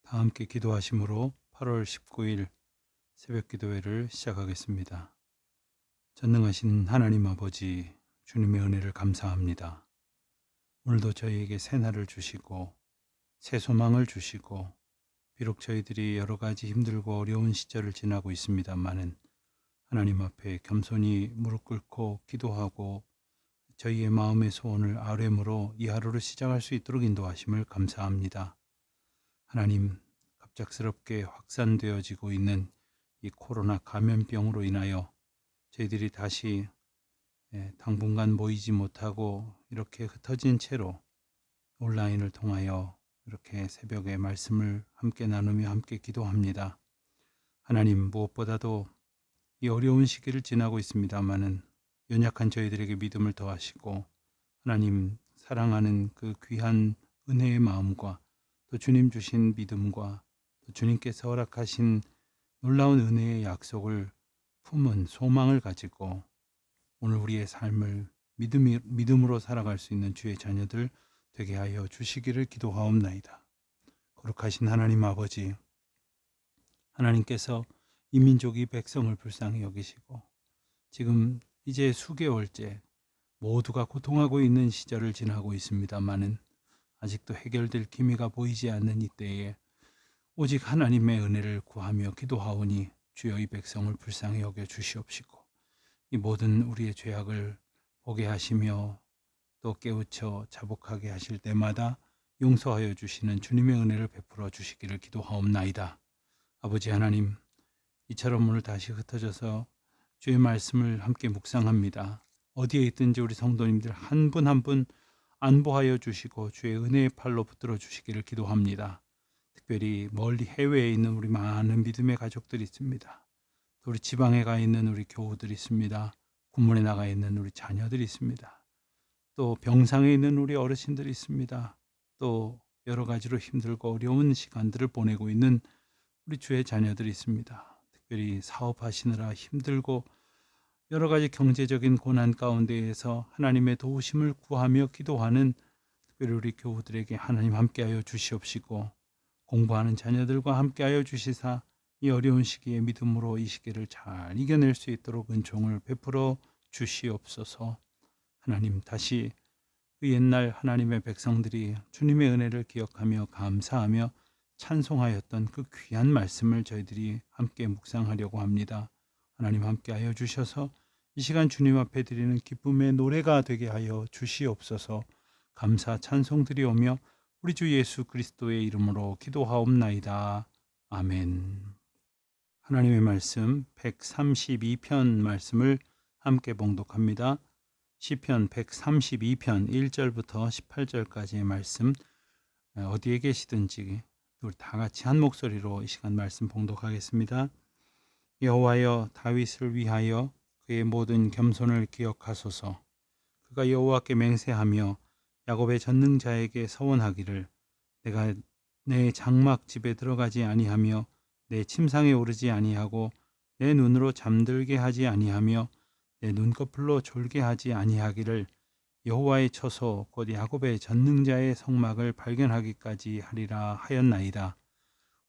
다 함께 기도하심으로 8월 19일 새벽 기도회를 시작하겠습니다. 전능하신 하나님 아버지, 주님의 은혜를 감사합니다. 오늘도 저희에게 새날을 주시고 새 소망을 주시고, 비록 저희들이 여러 가지 힘들고 어려운 시절을 지나고 있습니다마는 하나님 앞에 겸손히 무릎 꿇고 기도하고 저희의 마음의 소원을 아뢰므로 이 하루를 시작할 수 있도록 인도하심을 감사합니다. 하나님, 갑작스럽게 확산되어지고 있는 이 코로나 감염병으로 인하여 저희들이 다시 당분간 모이지 못하고 이렇게 흩어진 채로 온라인을 통하여 이렇게 새벽에 말씀을 함께 나누며 함께 기도합니다. 하나님, 무엇보다도 이 어려운 시기를 지나고 있습니다마는 연약한 저희들에게 믿음을 더하시고, 하나님 사랑하는 그 귀한 은혜의 마음과 또 주님 주신 믿음과 또 주님께서 허락하신 놀라운 은혜의 약속을 품은 소망을 가지고 오늘 우리의 삶을 믿음으로 살아갈 수 있는 주의 자녀들 되게 하여 주시기를 기도하옵나이다. 거룩하신 하나님 아버지, 하나님께서 이 민족이 백성을 불쌍히 여기시고 지금 이제 수개월째 모두가 고통하고 있는 시절을 지나고 있습니다마는 아직도 해결될 기미가 보이지 않는 이때에 오직 하나님의 은혜를 구하며 기도하오니 주여 이 백성을 불쌍히 여겨 주시옵시고 이 모든 우리의 죄악을 보게 하시며 또 깨우쳐 자복하게 하실 때마다 용서하여 주시는 주님의 은혜를 베풀어 주시기를 기도하옵나이다. 아버지 하나님, 이처럼 오늘 다시 흩어져서 주의 말씀을 함께 묵상합니다. 어디에 있든지 우리 성도님들 한 분 한 분 안보하여 주시고 주의 은혜의 팔로 붙들어 주시기를 기도합니다. 특별히 멀리 해외에 있는 우리 많은 믿음의 가족들이 있습니다. 또 우리 지방에 가 있는 우리 교우들이 있습니다. 군문에 나가 있는 우리 자녀들이 있습니다. 또 병상에 있는 우리 어르신들이 있습니다. 또 여러 가지로 힘들고 어려운 시간들을 보내고 있는 우리 주의 자녀들이 있습니다. 특별히 사업하시느라 힘들고 여러 가지 경제적인 고난 가운데에서 하나님의 도우심을 구하며 기도하는 특별히 우리 교우들에게 하나님 함께하여 주시옵시고, 공부하는 자녀들과 함께하여 주시사 이 어려운 시기에 믿음으로 이 시기를 잘 이겨낼 수 있도록 은총을 베풀어 주시옵소서. 하나님, 다시 그 옛날 하나님의 백성들이 주님의 은혜를 기억하며 감사하며 찬송하였던 그 귀한 말씀을 저희들이 함께 묵상하려고 합니다. 하나님 함께하여 주셔서 이 시간 주님 앞에 드리는 기쁨의 노래가 되게 하여 주시옵소서. 감사 찬송 드리오며 우리 주 예수 그리스도의 이름으로 기도하옵나이다. 아멘. 하나님의 말씀 132편 말씀을 함께 봉독합니다. 시편 132편 1절부터 18절까지의 말씀, 어디에 계시든지 우리 다 같이 한 목소리로 이 시간 말씀 봉독하겠습니다. 여호와여, 다윗을 위하여 그의 모든 겸손을 기억하소서. 그가 여호와께 맹세하며 야곱의 전능자에게 서원하기를, 내가 내 장막 집에 들어가지 아니하며 내 침상에 오르지 아니하고 내 눈으로 잠들게 하지 아니하며 내 눈꺼풀로 졸게 하지 아니하기를, 여호와의 처소 곧 야곱의 전능자의 성막을 발견하기까지 하리라 하였나이다.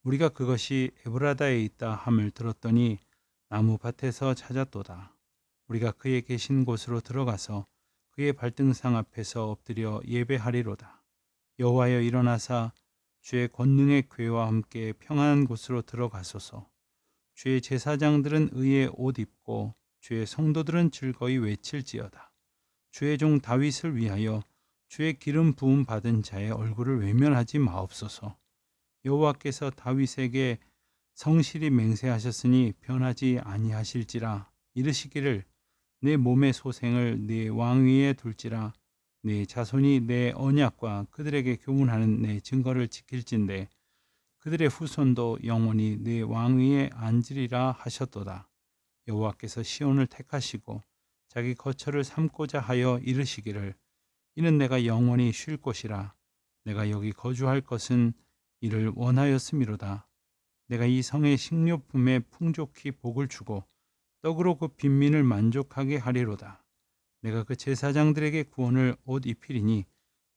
우리가 그것이 에브라다에 있다 함을 들었더니 나무 밭에서 찾았도다. 우리가 그의 계신 곳으로 들어가서 그의 발등상 앞에서 엎드려 예배하리로다. 여호와여, 일어나사 주의 권능의 궤와 함께 평안한 곳으로 들어가소서. 주의 제사장들은 의의 옷 입고 주의 성도들은 즐거이 외칠지어다. 주의 종 다윗을 위하여 주의 기름 부음 받은 자의 얼굴을 외면하지 마옵소서. 여호와께서 다윗에게 성실히 맹세하셨으니 변하지 아니하실지라. 이르시기를, 내 몸의 소생을 내 왕위에 둘지라. 내 자손이 내 언약과 그들에게 교훈하는 내 증거를 지킬진대 그들의 후손도 영원히 내 왕위에 앉으리라 하셨도다. 여호와께서 시온을 택하시고 자기 거처를 삼고자 하여 이르시기를, 이는 내가 영원히 쉴 곳이라. 내가 여기 거주할 것은 이를 원하였음이로다. 내가 이 성의 식료품에 풍족히 복을 주고 떡으로 그 빈민을 만족하게 하리로다. 내가 그 제사장들에게 구원을 옷 입히리니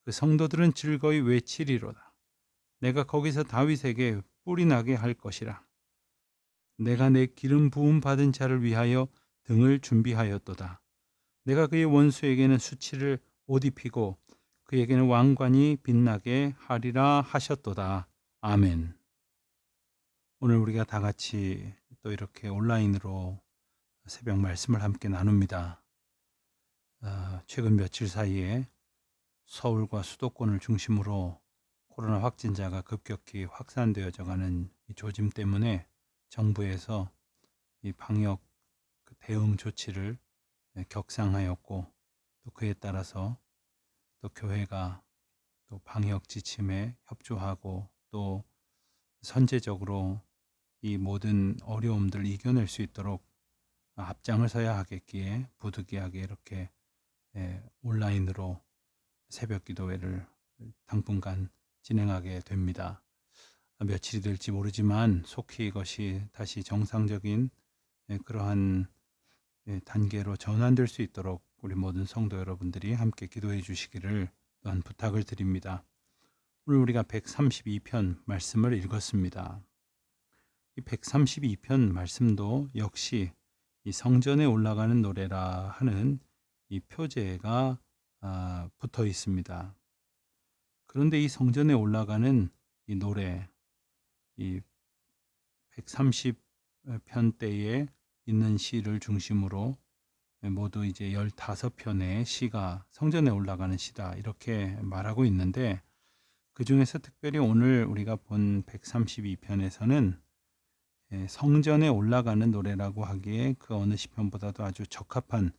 그 성도들은 즐거이 외치리로다. 내가 거기서 다윗에게 뿔이 나게 할 것이라. 내가 내 기름 부음 받은 자를 위하여 등을 준비하였도다. 내가 그의 원수에게는 수치를 옷 입히고 그에게는 왕관이 빛나게 하리라 하셨도다. 아멘. 오늘 우리가 다 같이 또 이렇게 온라인으로 새벽 말씀을 함께 나눕니다. 최근 며칠 사이에 서울과 수도권을 중심으로 코로나 확진자가 급격히 확산되어져 가는 이 조짐 때문에 정부에서 이 방역 대응 조치를 격상하였고, 또 그에 따라서 또 교회가 또 방역 지침에 협조하고 또 선제적으로 이 모든 어려움들을 이겨낼 수 있도록 앞장을 서야 하겠기에 부득이하게 이렇게 온라인으로 새벽 기도회를 당분간 진행하게 됩니다. 며칠이 될지 모르지만 속히 이것이 다시 정상적인 그러한 단계로 전환될 수 있도록 우리 모든 성도 여러분들이 함께 기도해 주시기를 또한 부탁을 드립니다. 오늘 우리가 132편 말씀을 읽었습니다. 이 132편 말씀도 역시 이 성전에 올라가는 노래라 하는 이 표제가 붙어 있습니다. 그런데 이 성전에 올라가는 이 노래, 이 130편 때에 있는 시를 중심으로 모두 이제 15편의 시가 성전에 올라가는 시다, 이렇게 말하고 있는데, 그 중에서 특별히 오늘 우리가 본 132편에서는 성전에 올라가는 노래라고 하기에 그 어느 시편보다도 아주 적합한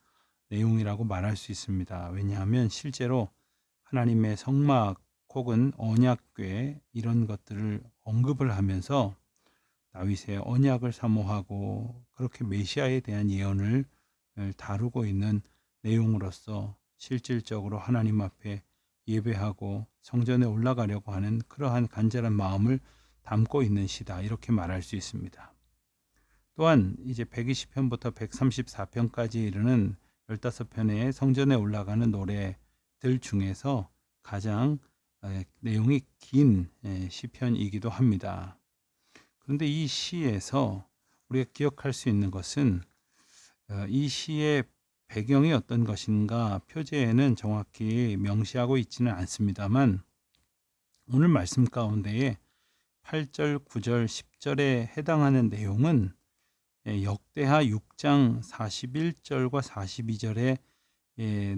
내용이라고 말할 수 있습니다. 왜냐하면 실제로 하나님의 성막 혹은 언약궤 이런 것들을 언급을 하면서 다윗의 언약을 사모하고 그렇게 메시아에 대한 예언을 다루고 있는 내용으로서 실질적으로 하나님 앞에 예배하고 성전에 올라가려고 하는 그러한 간절한 마음을 담고 있는 시다, 이렇게 말할 수 있습니다. 또한 이제 120편부터 134편까지 이르는 15편의 성전에 올라가는 노래들 중에서 가장 내용이 긴 시편이기도 합니다. 그런데 이 시에서 우리가 기억할 수 있는 것은 이 시의 배경이 어떤 것인가 표제에는 정확히 명시하고 있지는 않습니다만, 오늘 말씀 가운데에 8절, 9절, 10절에 해당하는 내용은 역대하 6장 41절과 42절의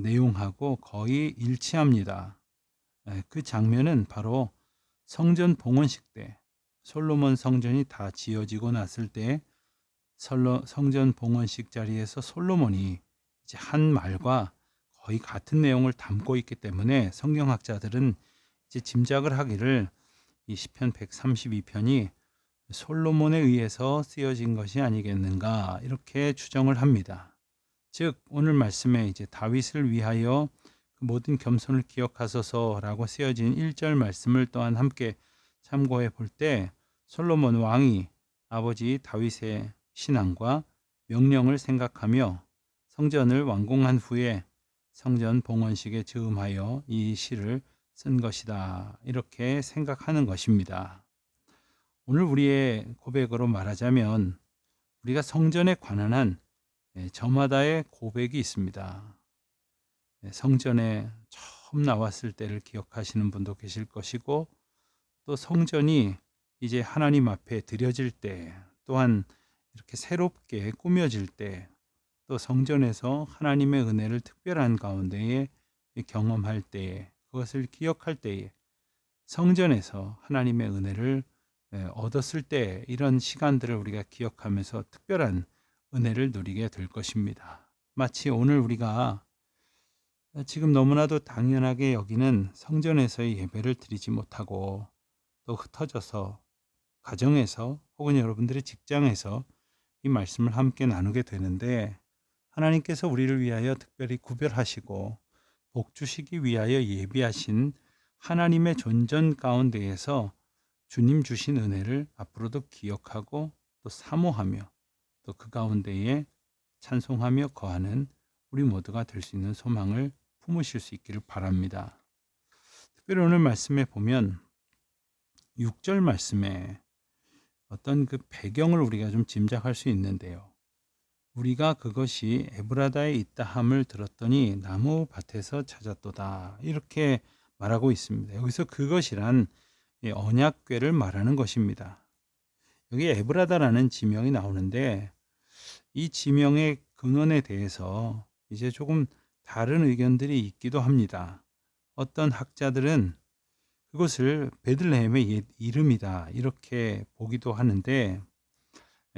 내용하고 거의 일치합니다. 그 장면은 바로 성전 봉헌식 때, 솔로몬 성전이 다 지어지고 났을 때 성전 봉헌식 자리에서 솔로몬이 이제 한 말과 거의 같은 내용을 담고 있기 때문에 성경학자들은 이제 짐작을 하기를 이 시편 132편이 솔로몬에 의해서 쓰여진 것이 아니겠는가, 이렇게 추정을 합니다. 즉 오늘 말씀에 이제 다윗을 위하여 그 모든 겸손을 기억하소서라고 쓰여진 1절 말씀을 또한 함께 참고해 볼 때, 솔로몬 왕이 아버지 다윗의 신앙과 명령을 생각하며 성전을 완공한 후에 성전 봉헌식에 즈음하여 이 시를 쓴 것이다, 이렇게 생각하는 것입니다. 오늘 우리의 고백으로 말하자면 우리가 성전에 관한 한 저마다의 고백이 있습니다. 성전에 처음 나왔을 때를 기억하시는 분도 계실 것이고, 또 성전이 이제 하나님 앞에 드려질 때, 또한 이렇게 새롭게 꾸며질 때, 또 성전에서 하나님의 은혜를 특별한 가운데에 경험할 때에, 그것을 기억할 때에, 성전에서 하나님의 은혜를 얻었을 때, 이런 시간들을 우리가 기억하면서 특별한 은혜를 누리게 될 것입니다. 마치 오늘 우리가 지금 너무나도 당연하게 여기는 성전에서의 예배를 드리지 못하고 또 흩어져서 가정에서 혹은 여러분들의 직장에서 이 말씀을 함께 나누게 되는데, 하나님께서 우리를 위하여 특별히 구별하시고 복 주시기 위하여 예비하신 하나님의 존전 가운데에서 주님 주신 은혜를 앞으로도 기억하고 또 사모하며 또 그 가운데에 찬송하며 거하는 우리 모두가 될 수 있는 소망을 품으실 수 있기를 바랍니다. 특별히 오늘 말씀에 보면 6절 말씀에 어떤 그 배경을 우리가 좀 짐작할 수 있는데요. 우리가 그것이 에브라다에 있다 함을 들었더니 나무 밭에서 찾았도다. 이렇게 말하고 있습니다. 여기서 그것이란 이 언약궤를 말하는 것입니다. 여기 에브라다라는 지명이 나오는데 이 지명의 근원에 대해서 이제 조금 다른 의견들이 있기도 합니다. 어떤 학자들은 그것을 베들레헴의 옛 이름이다 이렇게 보기도 하는데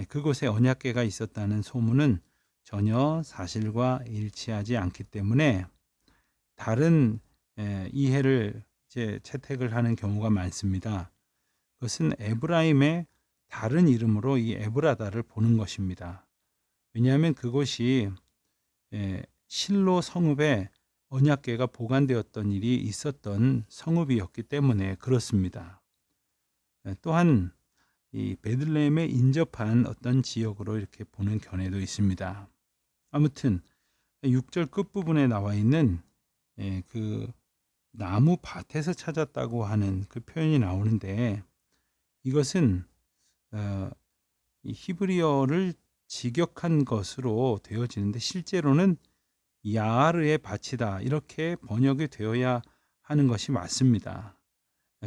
그곳에 언약궤가 있었다는 소문은 전혀 사실과 일치하지 않기 때문에 다른 이해를 이제 채택을 하는 경우가 많습니다. 그것은 에브라임의 다른 이름으로 이 에브라다를 보는 것입니다. 왜냐하면 그곳이 실로 성읍에 언약궤가 보관되었던 일이 있었던 성읍이었기 때문에 그렇습니다. 또한 이 베들레헴에 인접한 어떤 지역으로 이렇게 보는 견해도 있습니다. 아무튼 6절 끝부분에 나와 있는 그 나무 밭에서 찾았다고 하는 그 표현이 나오는데 이것은 이 히브리어를 직역한 것으로 되어지는데 실제로는 야르의 밭이다 이렇게 번역이 되어야 하는 것이 맞습니다.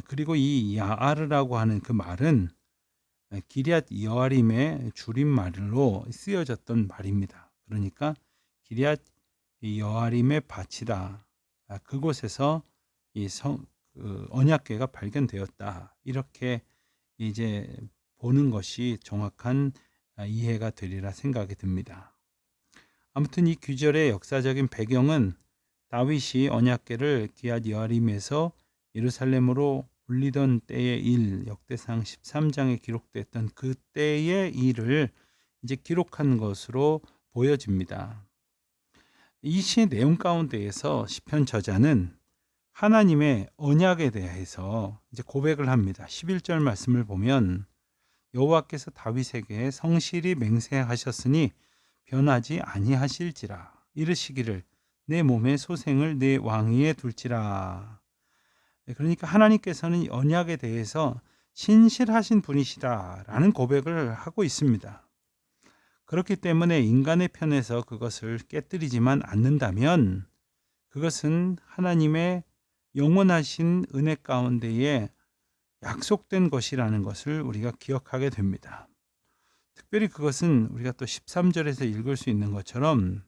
그리고 이 야르라고 하는 그 말은 기럇 여아림의 줄임말로 쓰여졌던 말입니다. 그러니까 기럇 여아림의 밭이다. 그곳에서 이 언약궤가 발견되었다. 이렇게 이제 보는 것이 정확한 이해가 되리라 생각이 듭니다. 아무튼 이 규절의 역사적인 배경은 다윗이 언약궤를 기럇 여아림에서 예루살렘으로 올리던 때의 일, 역대상 13장에 기록됐던 그 때의 일을 이제 기록한 것으로 보여집니다. 이 시의 내용 가운데에서 시편 저자는 하나님의 언약에 대해서 이제 고백을 합니다. 11절 말씀을 보면 여호와께서 다윗에게 성실히 맹세하셨으니 변하지 아니하실지라 이르시기를 내 몸의 소생을 내 왕위에 둘지라. 그러니까 하나님께서는 언약에 대해서 신실하신 분이시다라는 고백을 하고 있습니다. 그렇기 때문에 인간의 편에서 그것을 깨뜨리지만 않는다면 그것은 하나님의 영원하신 은혜 가운데에 약속된 것이라는 것을 우리가 기억하게 됩니다. 특별히 그것은 우리가 또 13절에서 읽을 수 있는 것처럼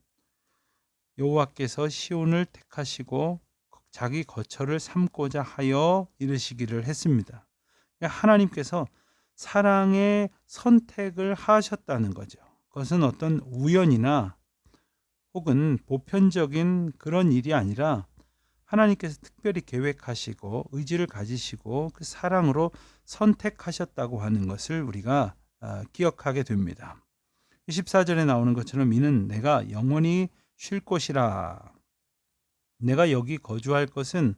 여호와께서 시온을 택하시고 자기 거처를 삼고자 하여 이르시기를 했습니다. 하나님께서 사랑의 선택을 하셨다는 거죠. 그것은 어떤 우연이나 혹은 보편적인 그런 일이 아니라 하나님께서 특별히 계획하시고 의지를 가지시고 그 사랑으로 선택하셨다고 하는 것을 우리가 기억하게 됩니다. 14절에 나오는 것처럼 이는 내가 영원히 쉴 곳이라 내가 여기 거주할 것은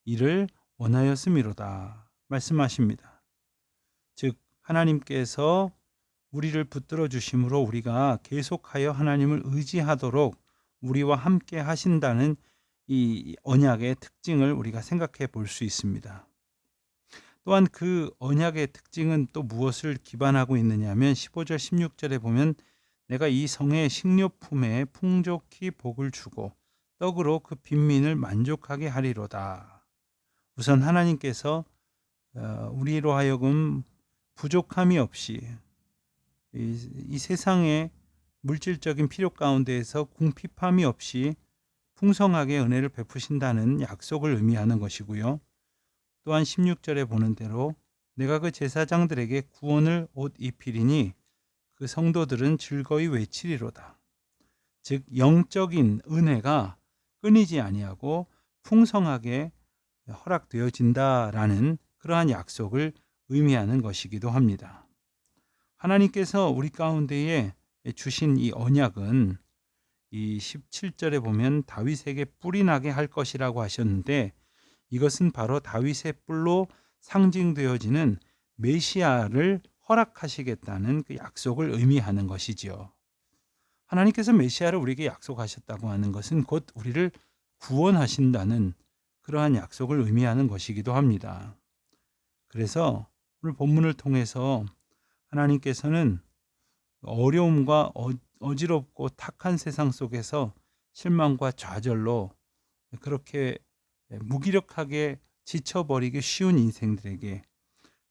이를 원하였음이로다 말씀하십니다. 즉 하나님께서 우리를 붙들어 주심으로 우리가 계속하여 하나님을 의지하도록 우리와 함께 하신다는 이 언약의 특징을 우리가 생각해 볼 수 있습니다. 또한 그 언약의 특징은 또 무엇을 기반하고 있느냐 하면 15절 16절에 보면 내가 이 성의 식료품에 풍족히 복을 주고 떡으로 그 빈민을 만족하게 하리로다. 우선 하나님께서 우리로 하여금 부족함이 없이 이 세상의 물질적인 필요 가운데에서 궁핍함이 없이 풍성하게 은혜를 베푸신다는 약속을 의미하는 것이고요. 또한 16절에 보는 대로 내가 그 제사장들에게 구원을 옷 입히리니 그 성도들은 즐거이 외치리로다. 즉 영적인 은혜가 끊이지 아니하고 풍성하게 허락되어진다라는 그러한 약속을 의미하는 것이기도 합니다. 하나님께서 우리 가운데에 주신 이 언약은 이 17절에 보면 다윗에게 뿔이 나게 할 것이라고 하셨는데 이것은 바로 다윗의 뿔로 상징되어지는 메시아를 허락하시겠다는 그 약속을 의미하는 것이지요. 하나님께서 메시아를 우리에게 약속하셨다고 하는 것은 곧 우리를 구원하신다는 그러한 약속을 의미하는 것이기도 합니다. 그래서 오늘 본문을 통해서 하나님께서는 어려움과 어지럽고 탁한 세상 속에서 실망과 좌절로 그렇게 무기력하게 지쳐버리기 쉬운 인생들에게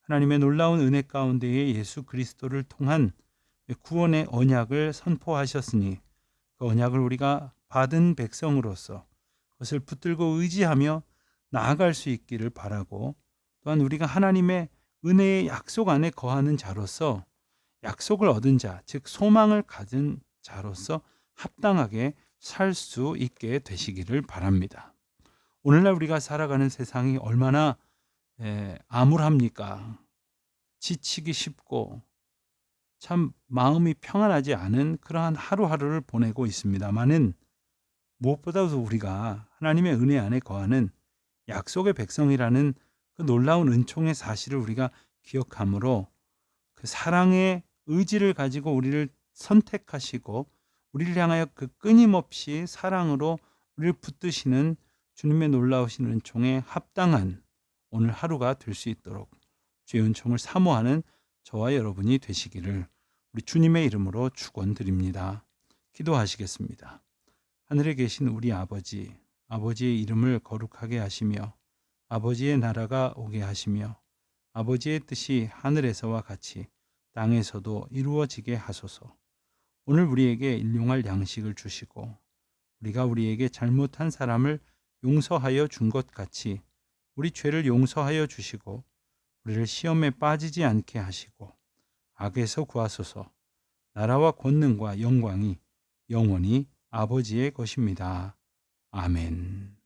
하나님의 놀라운 은혜 가운데에 예수 그리스도를 통한 구원의 언약을 선포하셨으니 그 언약을 우리가 받은 백성으로서 그것을 붙들고 의지하며 나아갈 수 있기를 바라고, 또한 우리가 하나님의 은혜의 약속 안에 거하는 자로서 약속을 얻은 자, 즉 소망을 가진 자로서 합당하게 살 수 있게 되시기를 바랍니다. 오늘날 우리가 살아가는 세상이 얼마나 암울합니까? 지치기 쉽고 참 마음이 평안하지 않은 그러한 하루하루를 보내고 있습니다만은, 무엇보다도 우리가 하나님의 은혜 안에 거하는 약속의 백성이라는 그 놀라운 은총의 사실을 우리가 기억함으로 그 사랑의 의지를 가지고 우리를 선택하시고 우리를 향하여 그 끊임없이 사랑으로 우리를 붙드시는 주님의 놀라우신 은총에 합당한 오늘 하루가 될 수 있도록 주의 은총을 사모하는 저와 여러분이 되시기를 우리 주님의 이름으로 축원드립니다. 기도하시겠습니다. 하늘에 계신 우리 아버지, 아버지의 이름을 거룩하게 하시며 아버지의 나라가 오게 하시며 아버지의 뜻이 하늘에서와 같이 땅에서도 이루어지게 하소서. 오늘 우리에게 일용할 양식을 주시고 우리가 우리에게 잘못한 사람을 용서하여 준 것 같이 우리 죄를 용서하여 주시고 우리를 시험에 빠지지 않게 하시고 악에서 구하소서. 나라와 권능과 영광이 영원히 아버지의 것입니다. 아멘.